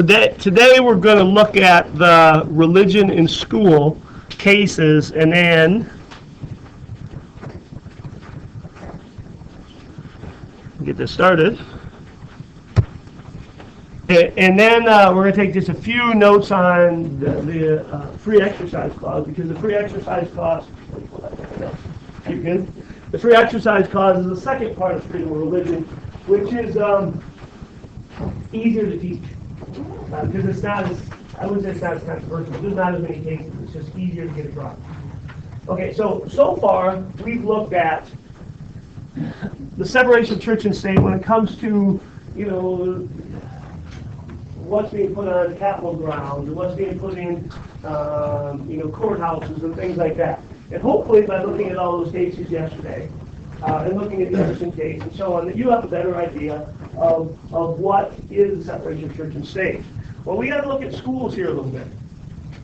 Today we're going to look at the religion in school cases, and then get this started. And then we're going to take just a few notes on the free exercise clause, because the free exercise clause, the free exercise clause is the second part of freedom of religion, which is easier to teach. Because it's not as, I wouldn't say it's not as controversial, there's not as many cases, it's just easier to get across. Okay, so far we've looked at the separation of church and state when it comes to, what's being put on Capitol grounds, or what's being put in, courthouses and things like that. And hopefully by looking at all those cases yesterday, and looking at the Anderson case and so on, that you have a better idea of what is the separation of church and state. Well, we got to look at schools here a little bit.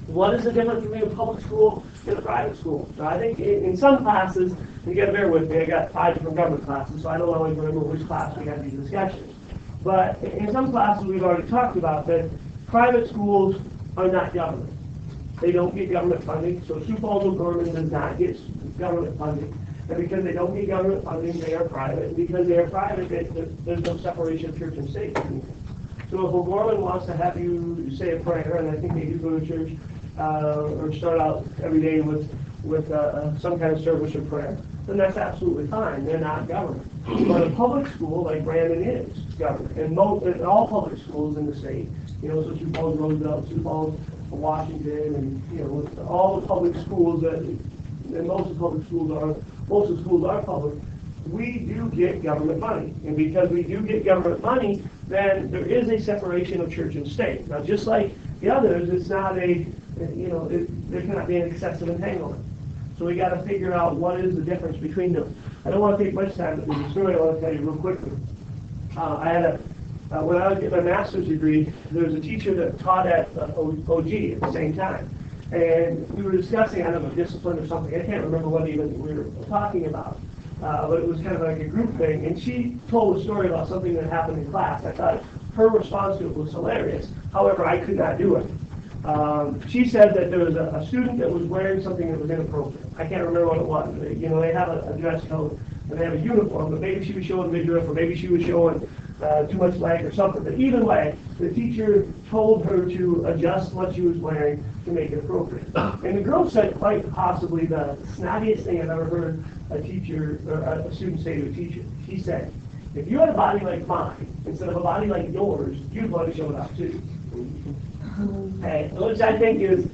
What is the difference between a public school and a private school? Now, I think in some classes, you got to bear with me, I got 5 different government classes, so I don't always remember which class we had these discussions. But in some classes, we've already talked about that private schools are not government. They don't get government funding, so Sioux Falls, O'Gorman does not get government funding. And because they don't get government funding, they are private. And because they are private, there's no separation of church and state. So if O'Gorman wants to have you say a prayer, and I think they do go to church, or start out every day with some kind of service or prayer, then that's absolutely fine. They're not government. But a public school like Brandon is government, and all public schools in the state, so Sioux Falls, Roosevelt, Sioux Falls, Washington, and all the public schools and most of the schools are public. We do get government money, and because we do get government money, then there is a separation of church and state. Now, just like the others, it's not there cannot be an excessive entanglement. So we got to figure out what is the difference between them. I don't want to take much time, but there's a story I want to tell you real quickly. I had when I was getting my master's degree, there was a teacher that taught at OG at the same time. And we were discussing, I don't know, discipline or something. I can't remember what even we were talking about. But it was kind of like a group thing. And she told a story about something that happened in class. I thought her response to it was hilarious. However, I could not do it. She said that there was a student that was wearing something that was inappropriate. I can't remember what it was. They have a dress code and they have a uniform, but maybe she was showing midriff, or maybe she was showing too much leg or something. But either way, the teacher told her to adjust what she was wearing to make it appropriate. And the girl said quite possibly the snottiest thing I've ever heard a teacher or a student say to a teacher. She said, "If you had a body like mine instead of a body like yours, you'd want to show it off too." Okay, which I think is,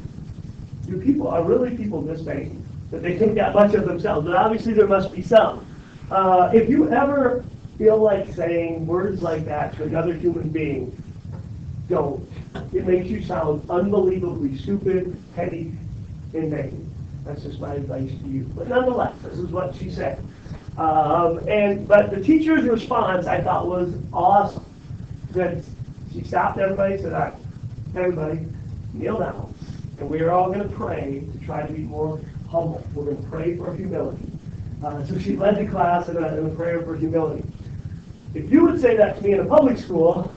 are really people this vain that they think that much of themselves? But obviously there must be some. If you ever feel like saying words like that to another human being, don't. It makes you sound unbelievably stupid, petty, and vain. That's just my advice to you. But nonetheless, this is what she said. But the teacher's response, I thought, was awesome. That she stopped everybody and said, "All right, everybody, kneel down. And we are all going to pray to try to be more humble. We're going to pray for humility." So she led the class in a prayer for humility. If you would say that to me in a public school,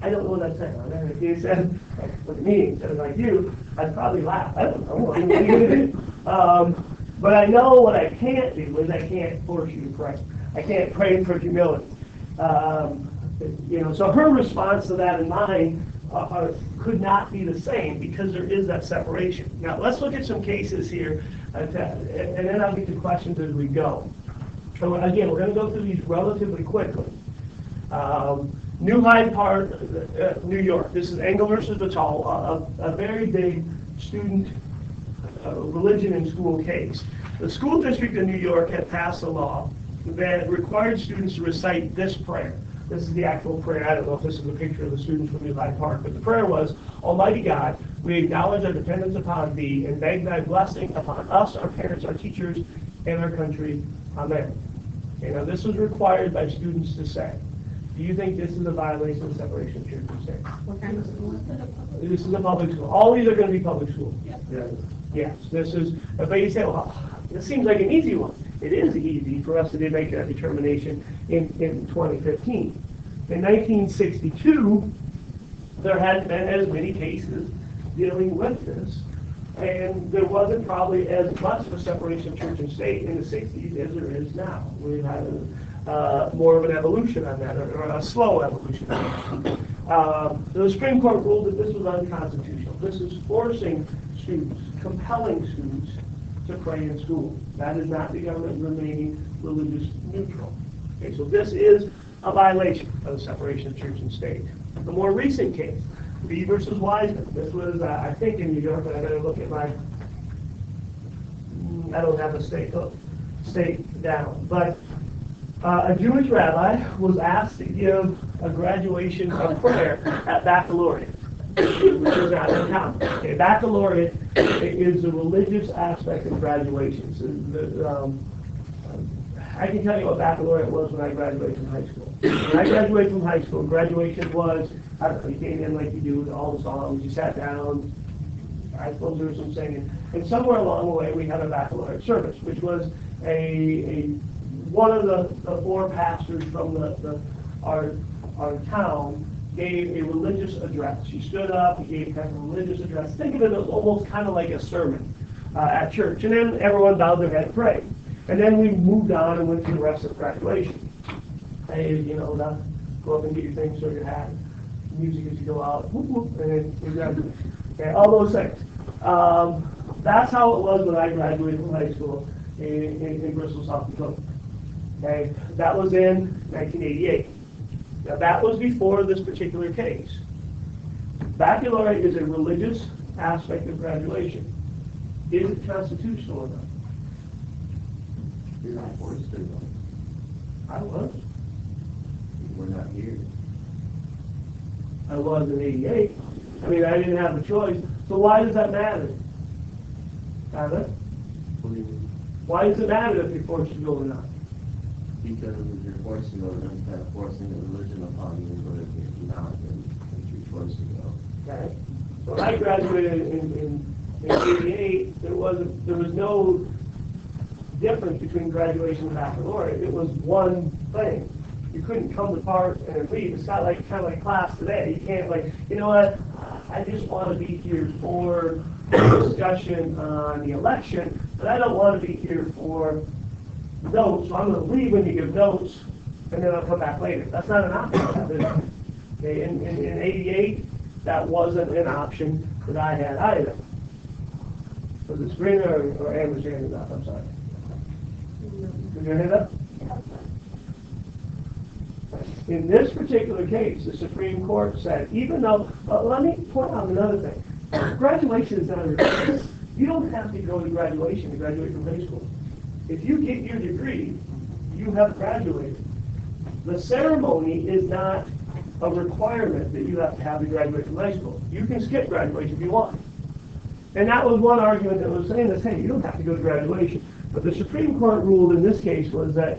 I don't know what I'd say. If you said, look at me, instead of like you, I'd probably laugh. I don't know what are you going to do. But I know what I can't do is I can't force you to pray. I can't pray for humility. So her response to that and mine could not be the same because there is that separation. Now let's look at some cases here, and then I'll get to questions as we go. So again, we're going to go through these relatively quickly. New Hyde Park, New York. This is Engel versus Vitale, a very big student religion in school case. The school district in New York had passed a law that required students to recite this prayer. This is the actual prayer. I don't know if this is a picture of the students from New Hyde Park, but the prayer was, "Almighty God, we acknowledge our dependence upon Thee and beg Thy blessing upon us, our parents, our teachers, and our country. Amen." Okay, now this was required by students to say. Do you think this is a violation of separation of church and state? What kind of school is it? This is a public school. All these are going to be public schools. Yes. Yes, this is, but you say, well, this seems like an easy one. It is easy for us to make that determination in 2015. In 1962, there hadn't been as many cases dealing with this, and there wasn't probably as much of a separation of church and state in the 60s as there is now. We've had more of an evolution on that, or a slow evolution on that. The Supreme Court ruled that this was unconstitutional. This is forcing students, compelling students to pray in school. That is not the government remaining religious neutral. Okay, so this is a violation of the separation of church and state. The more recent case, B versus Wiseman. This was, I think, in New York, but I better look at my. I don't have the state down, but a Jewish rabbi was asked to give a graduation of prayer at baccalaureate, which is not uncommon. Okay, baccalaureate is the religious aspect of graduation. So I can tell you what baccalaureate was when I graduated from high school. When I graduated from high school, graduation was, I don't know, you came in like you do with all the songs, you sat down, I suppose there was some singing, and somewhere along the way we had a baccalaureate service, which was one of the four pastors from our town gave a religious address. He stood up, he gave kind of a religious address. Think of it as almost kind of like a sermon at church, and then everyone bowed their head and prayed. And then we moved on and went through the rest of graduation. Hey, go up and get your things, show your hat, music as you go out, whoop, whoop, and then we graduate. Okay, all those things. That's how it was when I graduated from high school in Bristol, South Dakota. Okay, that was in 1988. Now that was before this particular case. Baccalaureate is a religious aspect of graduation. Is it constitutional or not? You're not forced to, though. I was. We're not here. I was in 88. I mean, I didn't have a choice. So why does that matter? Tyler? What do you mean? Why does it matter if you're forced to go or not? Because if you're forced to go, then it's kind of forcing a religion upon you, but if you're not, then you're forced to go. Okay. So when I graduated in 88, there was no difference between graduation and baccalaureate. It was one thing. You couldn't come to part and leave. It's not like kind of like class today. You can't you know what? I just want to be here for discussion on the election, but I don't want to be here for notes. So I'm going to leave when you give notes, and then I'll come back later. That's not an option. Okay, in 88, that wasn't an option that I had either. Was it Springer or Amber's hand up? I'm sorry. Did your hand up? In this particular case, the Supreme Court said, even though, let me point out another thing. Graduation is not a requirement. You don't have to go to graduation to graduate from high school. If you get your degree, you have graduated. The ceremony is not a requirement that you have to graduate from high school. You can skip graduation if you want. And that was one argument that was saying this, hey, you don't have to go to graduation. But the Supreme Court ruled in this case was that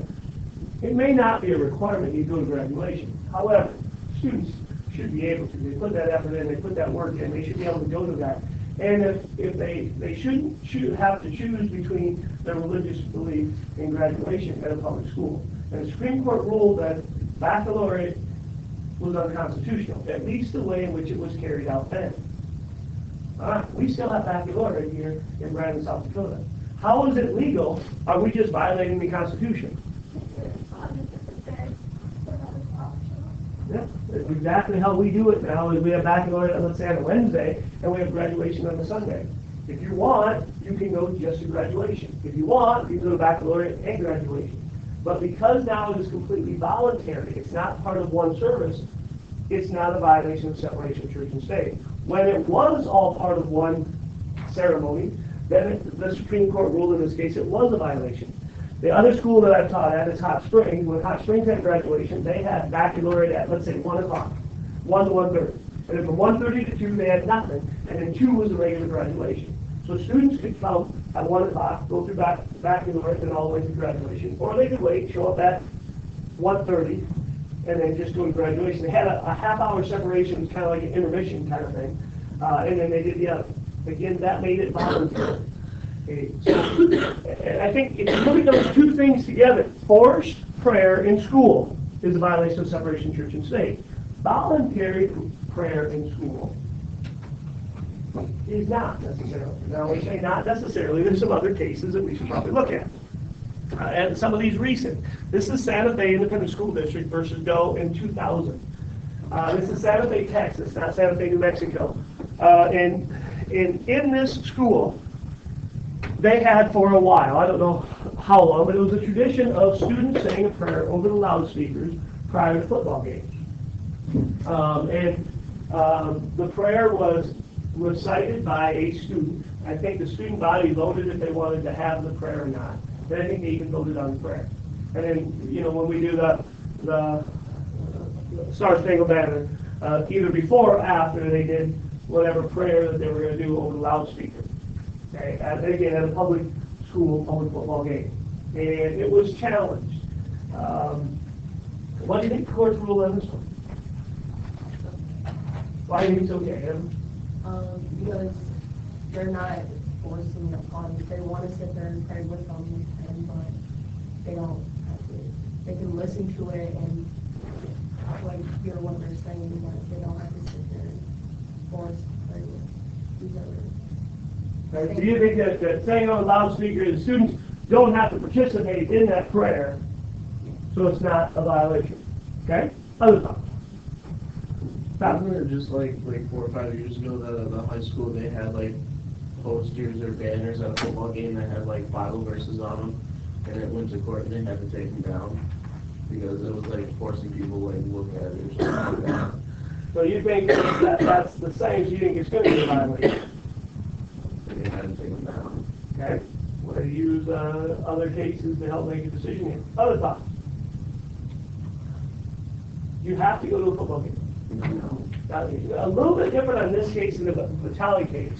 it may not be a requirement you go to graduation. However, students should be able to. They put that effort in, they put that work in, they should be able to go to that. And if they shouldn't have to choose between their religious belief and graduation at a public school. And the Supreme Court ruled that baccalaureate was unconstitutional, at least the way in which it was carried out then. All right, we still have baccalaureate here in Brandon, South Dakota. How is it legal? Are we just violating the Constitution? Yeah, that's exactly how we do it now. Is we have baccalaureate, let's say, on a Wednesday, and we have graduation on a Sunday. If you want, you can go just to graduation. If you want, you can go to baccalaureate and graduation. But because now it is completely voluntary, it's not part of one service, it's not a violation of separation of church and state. When it was all part of one ceremony, then the Supreme Court ruled in this case it was a violation. The other school that I've taught at is Hot Springs. When Hot Springs had graduation, they had baccalaureate at, let's say, 1 o'clock, 1 to 1:30. And then from 1:30 to 2, they had nothing. And then 2 was the regular graduation. So students could come at 1 o'clock, go through baccalaureate and all the way to graduation. Or they could wait, show up at 1:30, and then just go to graduation. They had a half-hour separation, it was kind of like an intermission kind of thing. And then they did the other. Again, that made it voluntary. Okay, so I think if you look at those two things together, forced prayer in school is a violation of separation of church and state. Voluntary prayer in school is not necessarily. Now, we say not necessarily, there's some other cases that we should probably look at. And some of these recent. This is Santa Fe Independent School District versus Doe in 2000. This is Santa Fe, Texas, not Santa Fe, New Mexico. And in this school, they had for a while, I don't know how long, but it was a tradition of students saying a prayer over the loudspeakers prior to football games. The prayer was recited by a student. I think the student body voted if they wanted to have the prayer or not. And I think they even voted on the prayer. And then, when we do the Star Spangled Banner, either before or after, they did whatever prayer that they were going to do over the loudspeaker. Okay, and again, at a public school, public football game. And it was challenged. What do you think the courts ruled on this one? Why do you think it's okay, Em? Because they're not forcing it upon you. They want to sit there and pray with them, but they don't have to. They can listen to it and hear what they're saying, but they don't have to sit there and force to pray with each other. Right, so you think that saying on the loudspeaker, the students don't have to participate in that prayer, so it's not a violation. Okay? Other thoughts? Wasn't it just like 4 or 5 years ago that at the high school they had like posters or banners at a football game that had like Bible verses on them, and it went to court and they had to take them down because it was like forcing people to look at it or something like that. So you think that's the same, so you think it's going to be a violation? They had to take them down. Okay? We'll use other cases to help make a decision here. Other thoughts? You have to go to a football game. Now, a little bit different on this case than the Vitale case.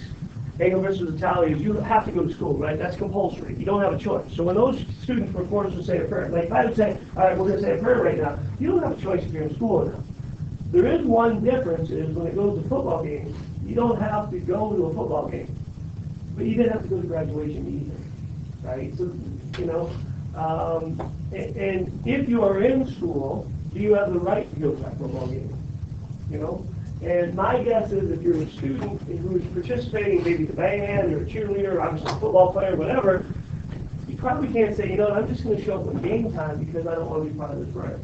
Engel versus Vitale is you have to go to school, right? That's compulsory. You don't have a choice. So when those students were forced to say a prayer, like if I would say, all right, we're going to say a prayer right now, you don't have a choice if you're in school or not. There is one difference is when it goes to football games, you don't have to go to a football game. But you didn't have to go to graduation either, right? So, and if you are in school, do you have the right to go to that football game? And my guess is if you're a student who is participating, maybe the band or a cheerleader, obviously a football player, whatever, you probably can't say, I'm just going to show up when game time because I don't want to be part of this prayer.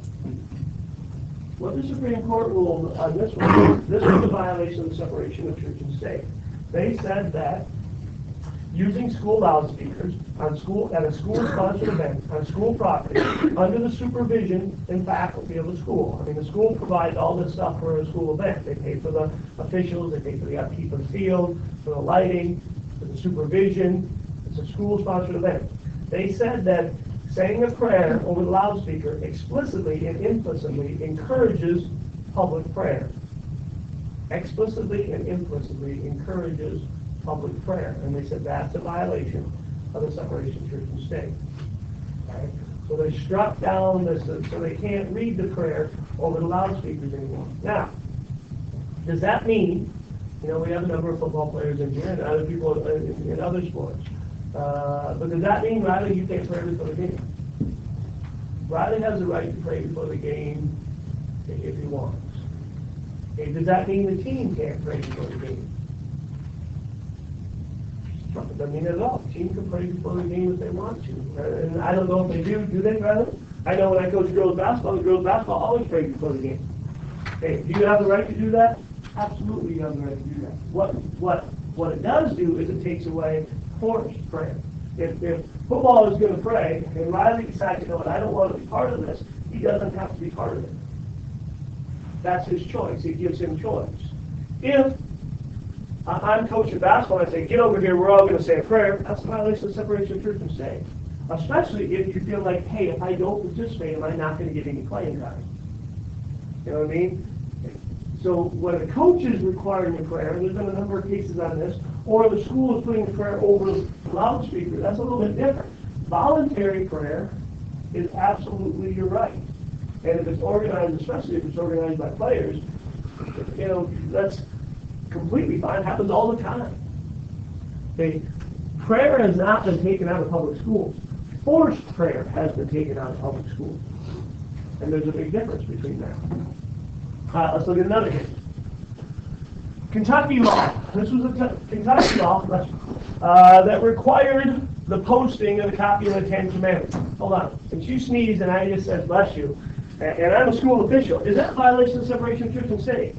What the Supreme Court ruled on this one, this was a violation of the separation of church and state. They said that using school loudspeakers at a school-sponsored event on school property under the supervision and faculty of the school. I mean, the school provides all this stuff for a school event. They pay for the officials, they pay for the upkeep of the field, for the lighting, for the supervision. It's a school-sponsored event. They said that saying a prayer over the loudspeaker explicitly and implicitly encourages public prayer. Explicitly and implicitly encourages public prayer. And they said that's a violation of the separation of church and state. Okay? So they struck down this, so they can't read the prayer over the loudspeakers anymore. Now, does that mean, we have a number of football players in here and other people in other sports. But does that mean, Riley, you can't pray before the game? Riley has the right to pray before the game if he wants. Okay, does that mean the team can't pray before the game? It doesn't mean it at all. The team can pray before the game if they want to. And I don't know if they do. Do they, Riley? I know when I coach girls basketball, the girls basketball always pray before the game. Okay, do you have the right to do that? Absolutely, you have the right to do that. What it does do is it takes away forced prayer. If football is going to pray, and Riley decides, I don't want to be part of this, he doesn't have to be part of it. That's his choice. It gives him choice. If I'm coaching basketball and I say, get over here, we're all going to say a prayer, that's a violation of separation of church and state. Especially if you feel like, hey, if I don't participate, am I not going to get any playing time? You know what I mean? So when a coach is requiring a prayer, and there's been a number of cases on this, or the school is putting the prayer over the loudspeaker, that's a little bit different. Voluntary prayer is absolutely your right. And if it's organized, especially if it's organized by players, that's completely fine. It happens all the time. Okay. Prayer has not been taken out of public schools. Forced prayer has been taken out of public schools. And there's a big difference between that. Let's look at another case. Kentucky law. This was a Kentucky law that required the posting of a copy of the Ten Commandments. Hold on. And she sneezed, and I just said, bless you. And I'm a school official. Is that a violation of separation of church and state?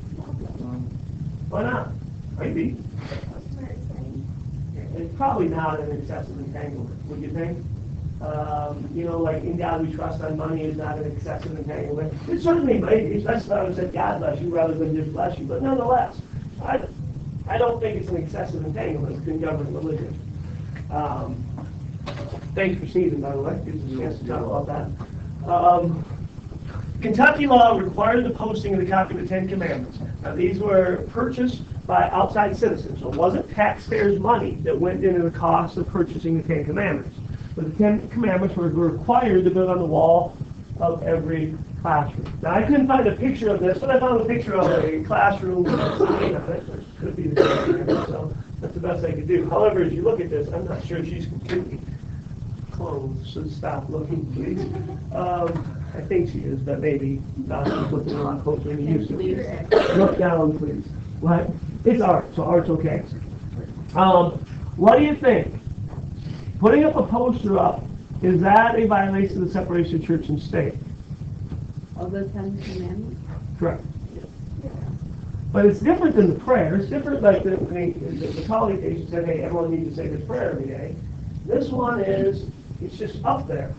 Why not? Maybe. It's probably not an excessive entanglement, would you think? Like in God we trust on money is not an excessive entanglement. It certainly may be, especially if I would have said God bless you rather than just bless you. But nonetheless, I don't think it's an excessive entanglement in government religion. Thanks for sneezing, by the way. Gives us a chance to talk about that. Kentucky law required the posting of the copy of the Ten Commandments. Now, these were purchased by outside citizens, so it wasn't taxpayers' money that went into the cost of purchasing the Ten Commandments. But the Ten Commandments were required to be on the wall of every classroom. Now, I couldn't find a picture of this, but I found a picture of a classroom sign of it. It could be the Ten Commandments, so that's the best I could do. However, as you look at this, I'm not sure she's completely closed, so stop looking, please. I think she is, but maybe not looking a lot closer than you used to. Look down, please. What? It's art, so art's okay. What do you think? Putting up a poster up, is that a violation of the separation of church and state? Of the Ten Commandments? Correct. But it's different than the prayer. It's different like the colleague case said, hey, everyone needs to say this prayer every day. This one is, it's just up there.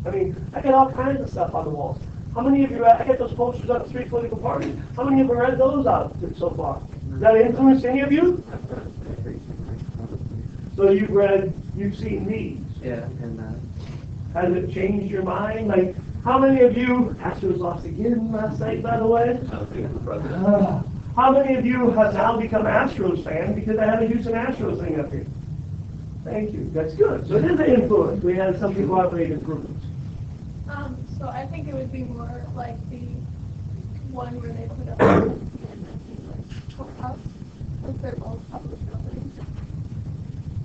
I mean, I got all kinds of stuff on the walls. How many of you, I get those posters up at 3 political parties. How many of you read those out so far? Does that influence any of you? So you've seen these. Yeah, and Has it changed your mind? Like, how many of you, Astros lost again last night, by the way? How many of you have now become Astros fans because I have a Houston Astros thing up here? Thank you. That's good. So it is an influence. We had some people have made improvements. So I think it would be more like the one where they put up courthouse, if they're both public buildings.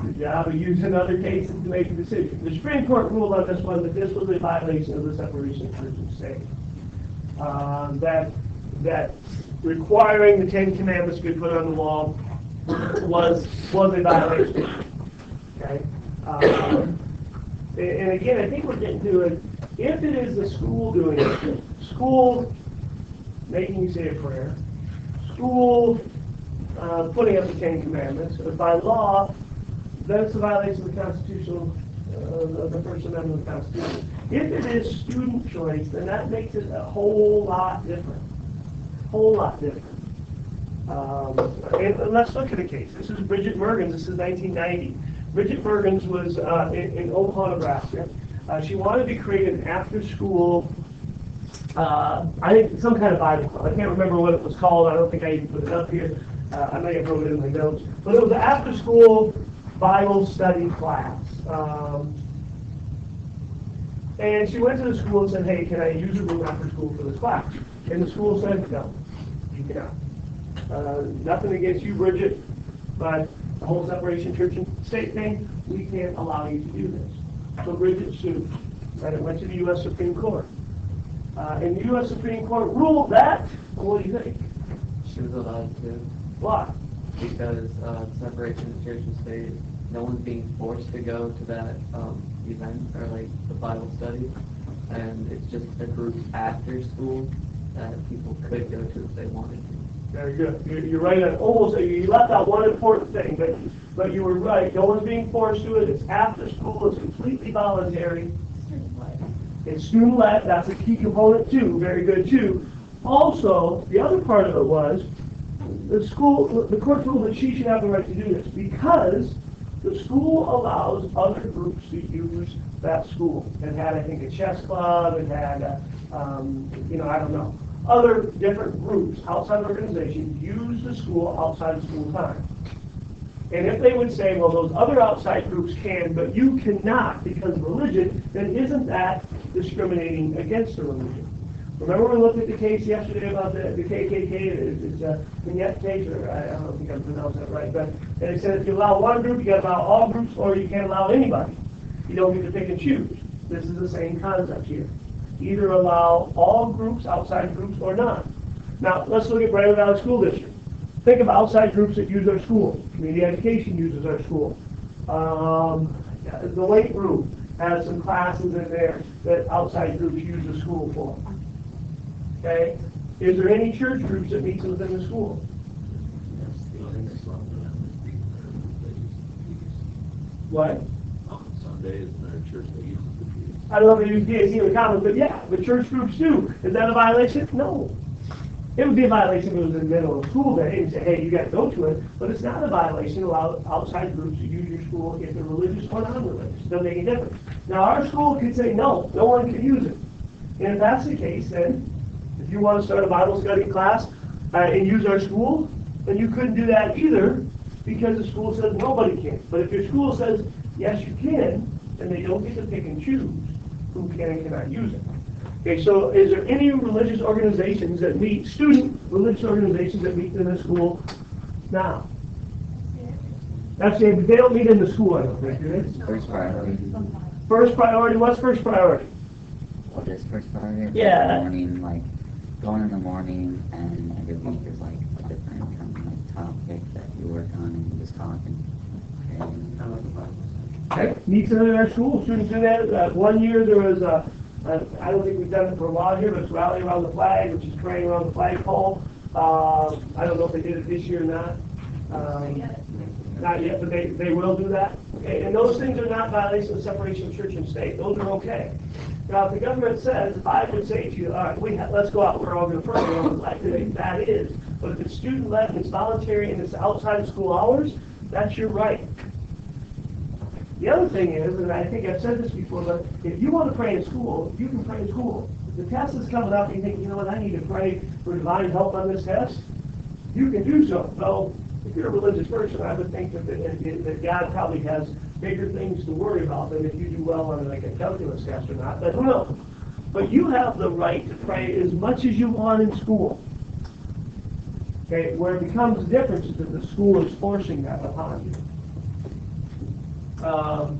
Good job of using other cases to make a decision. The Supreme Court ruled on this one that this was a violation of the separation of church and state. That requiring the Ten Commandments to be put on the wall was a violation. Okay. And again, I think we're getting to it. If it is the school doing it, school making you say a prayer, school putting up the Ten Commandments, but by law, then it's a violation of the Constitutional, the First Amendment of the Constitution. If it is student choice, then that makes it a whole lot different. Whole lot different. And let's look at a case. This is Richie Bergens. This is 1990. Richie Bergens was in Omaha, Nebraska. She wanted to create an after-school, I think some kind of Bible club. I can't remember what it was called. I don't think I even put it up here. I may have wrote it in my notes. But it was an after-school Bible study class. And she went to the school and said, hey, can I use a room after school for this class? And the school said, no, you cannot. Nothing against you, Bridget, but the whole separation church and state thing, we can't allow you to do this. So Bridget sued, and it went to the U.S. Supreme Court. And the U.S. Supreme Court ruled that, what do you think? She was allowed to, Why? because separation of church and state, no one's being forced to go to that event or like the Bible study, and it's just a group after school that people could go to if they wanted to. Very good. You're right on almost, you left out one important thing, but you were right. No one's being forced to it. It's after school. It's completely voluntary. It's student-led. That's a key component too. Very good too. Also, the other part of it was the court ruled that she should have the right to do this because the school allows other groups to use that school. It had, I think, a chess club. It had, I don't know. Other different groups, outside organizations, use the school outside of school time. And if they would say, well, those other outside groups can, but you cannot because of religion, then isn't that discriminating against the religion? Remember we looked at the case yesterday about the KKK, it's a vignette case, or I don't think I'm pronouncing that right, but it said if you allow one group, you got to allow all groups, or you can't allow anybody. You don't get to pick and choose. This is the same concept here. Either allow all groups, outside groups, or none. Now, let's look at Brandon Valley School District. Think of outside groups that use our school. Community education uses our school. The weight room has some classes in there that outside groups use the school for. Okay? Is there any church groups that meet within the school? What? Sunday is their church that uses the pews. I don't know if you can see the comments, but yeah, the church groups do. Is that a violation? No. It would be a violation if it was in the middle of school day and say, hey, you got to go to it, but it's not a violation to allow outside groups to use your school if they're religious or non-religious. It doesn't make any difference. Now, our school could say, no one can use it. And if that's the case, then if you want to start a Bible study class and use our school, then you couldn't do that either because the school says nobody can. But if your school says, yes, you can, then they don't get to pick and choose who can and cannot use it. Okay, so is there any religious organizations that meet, student religious organizations that meet in the school now? That's it, they don't meet in the school, I don't think, do they? First priority. First priority, what's first priority? What is first priority? Yeah. Morning, like, going in the morning, and every week is like a different kind of like topic that you work on and you just talk and pray. Okay, meets in our school, students do that. 1 year there was I don't think we've done it for a while here, but it's rally around the flag, which is praying around the flagpole. I don't know if they did it this year or not. Not yet, but they will do that. Okay, and those things are not violations of separation of church and state. Those are okay. Now, if the government says, if I would say to you, all right, let's go out, we're all going to pray on the flag today, that is. But if it's student-led and it's voluntary and it's outside of school hours, that's your right. The other thing is, and I think I've said this before, but if you want to pray in school, you can pray in school. If the test is coming up and you think, you know what, I need to pray for divine help on this test, you can do so. Well, if you're a religious person, I would think that God probably has bigger things to worry about than if you do well on like a calculus test or not, but who knows? But you have the right to pray as much as you want in school. Okay, where it becomes a difference is that the school is forcing that upon you. I'm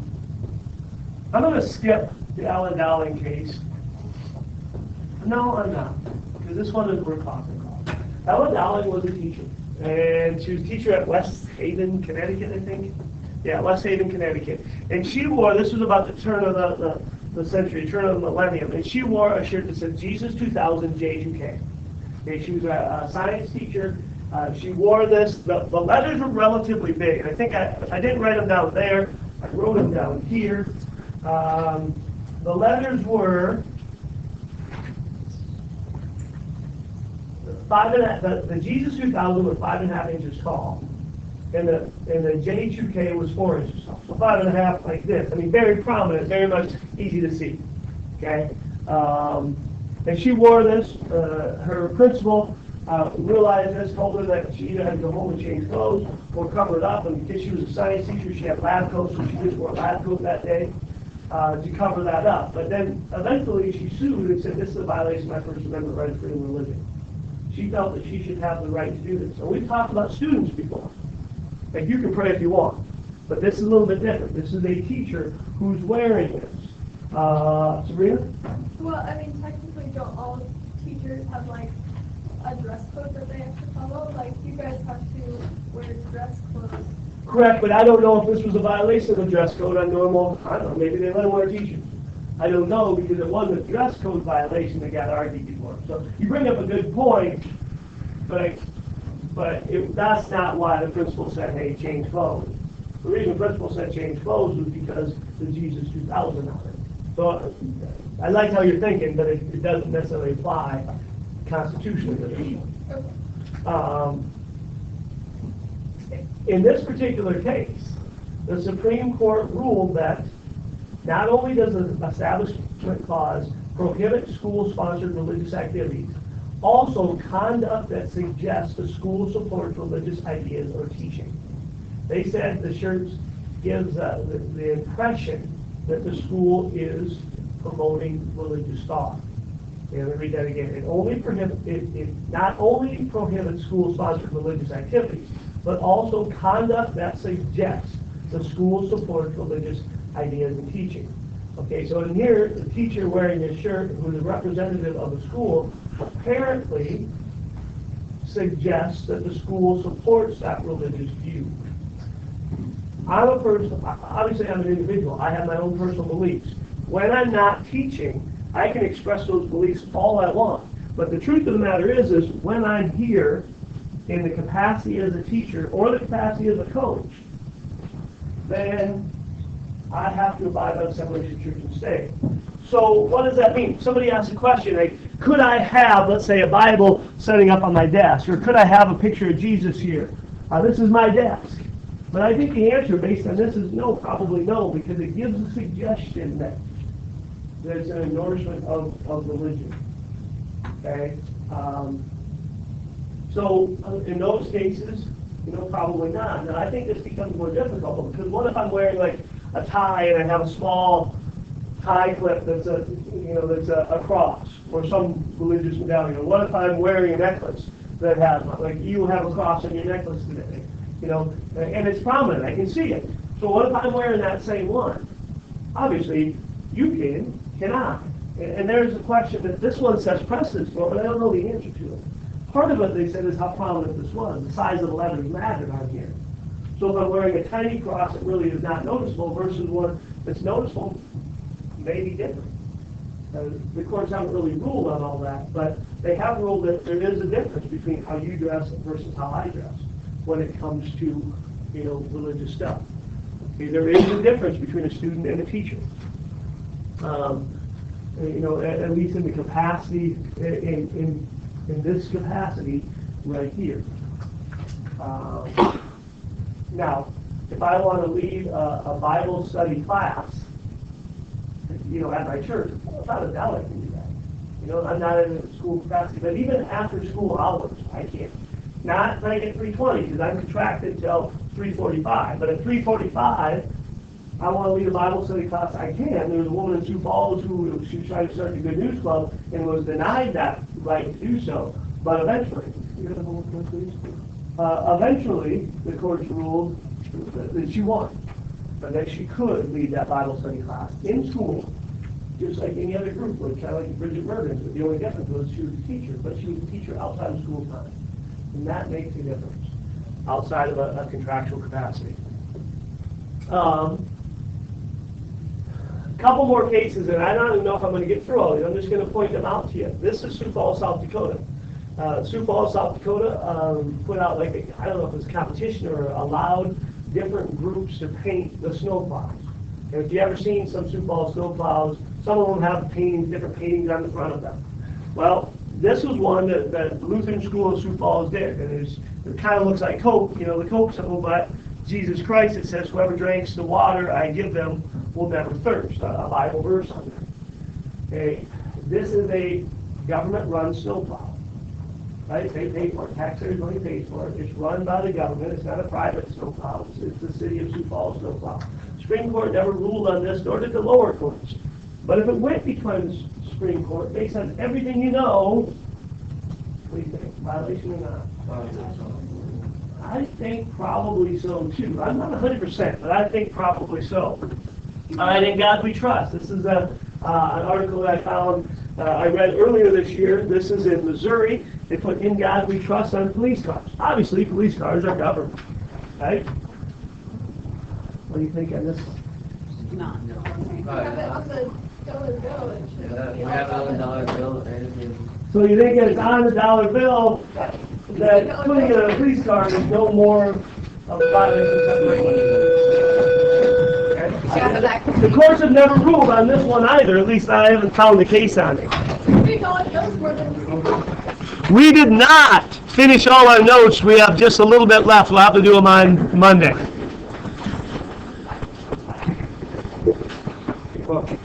going to skip the Ellen Dowling case. No, I'm not, because this one is worth talking about. Ellen Dowling was a teacher, and she was a teacher at West Haven, Connecticut, I think. Yeah, West Haven, Connecticut. And she wore, this was about the turn of the century, turn of the millennium, and she wore a shirt that said Jesus 2000 J2K. Okay, she was a science teacher. She wore this. The letters were relatively big. And I think I didn't write them down there. I wrote them down here. The letters were the Jesus 2000 was 5.5 inches tall, and the J2K was 4 inches tall. So 5.5 like this. I mean, very prominent, very much easy to see. Okay, and she wore this. Her principal realized this, told her that she either had to go home and change clothes or cover it up. And because she was a science teacher, she had lab coats, so she just wore a lab coat that day to cover that up. But then eventually she sued and said, this is a violation of my First Amendment right of freedom of religion. She felt that she should have the right to do this. So we've talked about students before. Like, you can pray if you want, but this is a little bit different. This is a teacher who's wearing this. Sabrina? Well, I mean, technically, don't all teachers have, like, a dress code that they have to follow? Like, you guys have to wear dress clothes. Correct, but I don't know if this was a violation of the dress code on normal, I don't know, maybe they let them wear teachers. I don't know, because it wasn't a dress code violation that got argued before. So you bring up a good point, but that's not why the principal said, hey, change clothes. The reason the principal said change clothes was because the Jesus 2000 on it. So I like how you're thinking, but it doesn't necessarily apply constitutionally to this. In this particular case, the Supreme Court ruled that not only does the Establishment Clause prohibit school-sponsored religious activities, also conduct that suggests the school supports religious ideas or teaching. They said the church gives the impression that the school is promoting religious thought. And let me read that again. It not only prohibits school-sponsored religious activities, but also conduct that suggests the school supports religious ideas and teaching. Okay, so in here, the teacher wearing this shirt, who's a representative of the school, apparently suggests that the school supports that religious view. I'm a person, obviously I'm an individual, I have my own personal beliefs. When I'm not teaching, I can express those beliefs all I want. But the truth of the matter is when I'm here in the capacity as a teacher or the capacity as a coach, then I have to abide by the separation of church and state. So what does that mean? Somebody asked a question like, could I have, let's say, a Bible setting up on my desk, or could I have a picture of Jesus here? This is my desk. But I think the answer based on this is no, probably no, because it gives a suggestion that there's an endorsement of religion. Okay? So in those cases, probably not. Now I think this becomes more difficult because what if I'm wearing like a tie and I have a small tie clip that's a cross or some religious medallion? Or what if I'm wearing a necklace that has, like you have a cross on your necklace today, and it's prominent, I can see it. So what if I'm wearing that same one? Obviously, you can I? And there's a question that this one says precedence for, but I don't know the answer to it. Part of it, they said, is how prominent this was. The size of the letters mattered on here. So if I'm wearing a tiny cross that really is not noticeable versus one that's noticeable, may be different. The courts haven't really ruled on all that, but they have ruled that there is a difference between how you dress versus how I dress when it comes to, religious stuff. Okay, there is a difference between a student and a teacher. At least in the capacity, in this capacity right here. Now, if I want to lead a Bible study class, at my church, without a doubt I can do that. I'm not in a school capacity, but even after school hours, I can't. Not like at 3:20, because I'm contracted till 3:45. But at 3:45, I want to lead a Bible study class, I can. There was a woman in Sioux Falls who she was trying to start the Good News Club and was denied that right to do so. But eventually, the courts ruled that she won, and that she could lead that Bible study class in school, just like any other group would, kind of like Richie Bergens. But the only difference was she was a teacher, but she was a teacher outside of school time, and that makes a difference outside of a contractual capacity. Couple more cases, and I don't even know if I'm going to get through all of these. I'm just going to point them out to you. This is Sioux Falls, South Dakota. Sioux Falls, South Dakota put out I don't know if it was a competition or allowed different groups to paint the snowplows. And if you ever seen some Sioux Falls snowplows, some of them have different paintings on the front of them. Well, this was one that Lutheran School of Sioux Falls did, and it kind of looks like Coke, the Coke symbol, but Jesus Christ, it says, whoever drinks the water I give them will never thirst, a Bible verse on there. Okay. This is a government-run snowplow. Right? They pay for it. Taxpayers' money pays for it. It's run by the government. It's not a private snowplow. It's the city of Sioux Falls snowplow. Supreme Court never ruled on this, nor did the lower courts. But if it went before the Supreme Court, based on everything you know, what do you think? Violation or not? I think probably so too. I'm not 100%, but I think probably so. All right, in God we trust. This is an article that I found, I read earlier this year. This is in Missouri. They put in God we trust on police cars. Obviously, police cars are government, right? What do you think on this? Not. Have it on the dollar bill. It should be We have on a the dollar bill, and So you think it's on the dollar bill that putting it on a police car is no more of a violation of separation? The courts have never ruled on this one either. At least I haven't found the case on it. $3 bills more than We did not finish all our notes. We have just a little bit left. We'll have to do them on Monday.